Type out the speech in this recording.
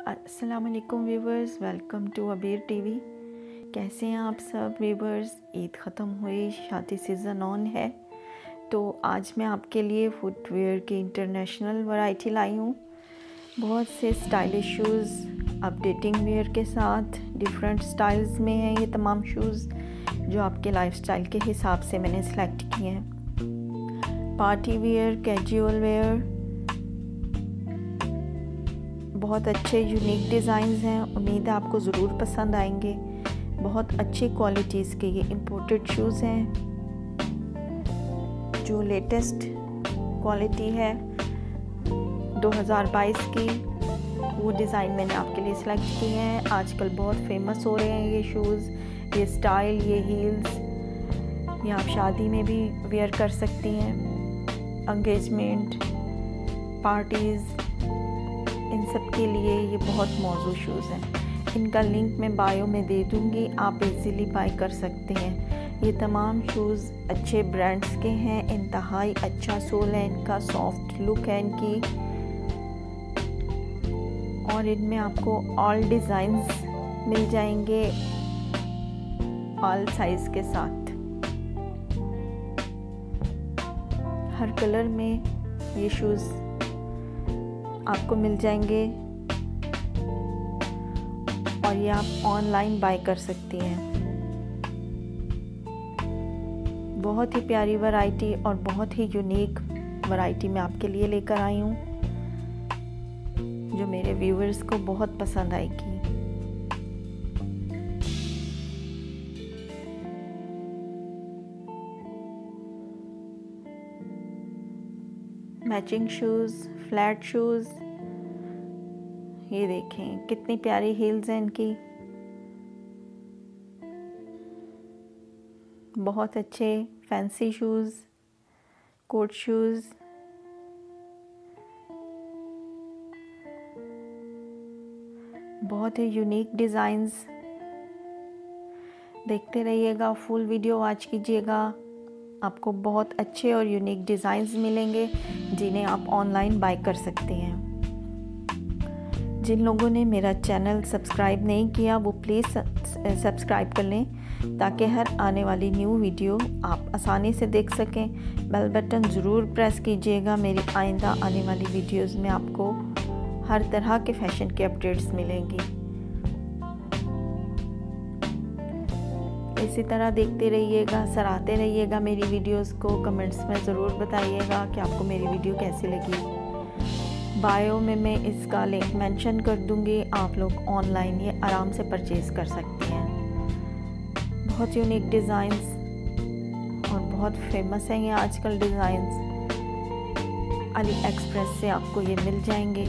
अस्सलाम वालेकुम viewers, welcome to अबीर टीवी। कैसे हैं आप सब व्यूवर्स? ईद ख़त्म हुई, शादी सीज़न ऑन है, तो आज मैं आपके लिए फुटवेयर की इंटरनेशनल वैरायटी लाई हूँ। बहुत से स्टाइलिश शूज़ अपडेटिंग वेयर के साथ डिफरेंट स्टाइल्स में हैं ये तमाम शूज़, जो आपके लाइफस्टाइल के हिसाब से मैंने सेलेक्ट किए हैं। पार्टी वेयर, कैजुअल वेयर, बहुत अच्छे यूनिक डिज़ाइंस हैं। उम्मीद है आपको ज़रूर पसंद आएंगे। बहुत अच्छी क्वालिटीज़ के ये इम्पोर्टेड शूज़ हैं, जो लेटेस्ट क्वालिटी है 2022 की, वो डिज़ाइन मैंने आपके लिए सिलेक्ट किए हैं। आजकल बहुत फेमस हो रहे हैं ये शूज़, ये स्टाइल, ये हील्स। ये आप शादी में भी वेयर कर सकती हैं, एंगेजमेंट, पार्टीज़, इन सब के लिए ये बहुत मौजूद शूज़ हैं। इनका लिंक मैं बायो में दे दूँगी, आप इजीली बाय कर सकते हैं। ये तमाम शूज़ अच्छे ब्रांड्स के हैं, इंतहाई अच्छा सोल है इनका, सॉफ्ट लुक है इनकी, और इनमें आपको ऑल डिज़ाइंस मिल जाएंगे ऑल साइज़ के साथ। हर कलर में ये शूज़ आपको मिल जाएंगे और ये आप ऑनलाइन बाय कर सकती हैं। बहुत ही प्यारी वैरायटी और बहुत ही यूनिक वैरायटी मैं आपके लिए लेकर आई हूँ, जो मेरे व्यूअर्स को बहुत पसंद आएगी। मैचिंग शूज़, फ्लैट शूज़, ये देखें कितनी प्यारी हील्स हैं इनकी। बहुत अच्छे फैंसी शूज़, कोट शूज़, बहुत ही यूनिक डिज़ाइंस। देखते रहिएगा, फुल वीडियो वॉच कीजिएगा। आपको बहुत अच्छे और यूनिक डिज़ाइंस मिलेंगे, जिन्हें आप ऑनलाइन बाय कर सकते हैं। जिन लोगों ने मेरा चैनल सब्सक्राइब नहीं किया, वो प्लीज़ सब्सक्राइब कर लें, ताकि हर आने वाली न्यू वीडियो आप आसानी से देख सकें। बेल बटन ज़रूर प्रेस कीजिएगा। मेरी आइंदा आने वाली वीडियोस में आपको हर तरह के फैशन के अपडेट्स मिलेंगी। इसी तरह देखते रहिएगा, सराहते रहिएगा मेरी वीडियोस को। कमेंट्स में ज़रूर बताइएगा कि आपको मेरी वीडियो कैसी लगी। बायो में मैं इसका लिंक मेंशन कर दूंगी, आप लोग ऑनलाइन ये आराम से परचेज़ कर सकते हैं। बहुत यूनिक डिज़ाइंस और बहुत फेमस हैं ये आजकल डिज़ाइंस। अली एक्सप्रेस से आपको ये मिल जाएंगे।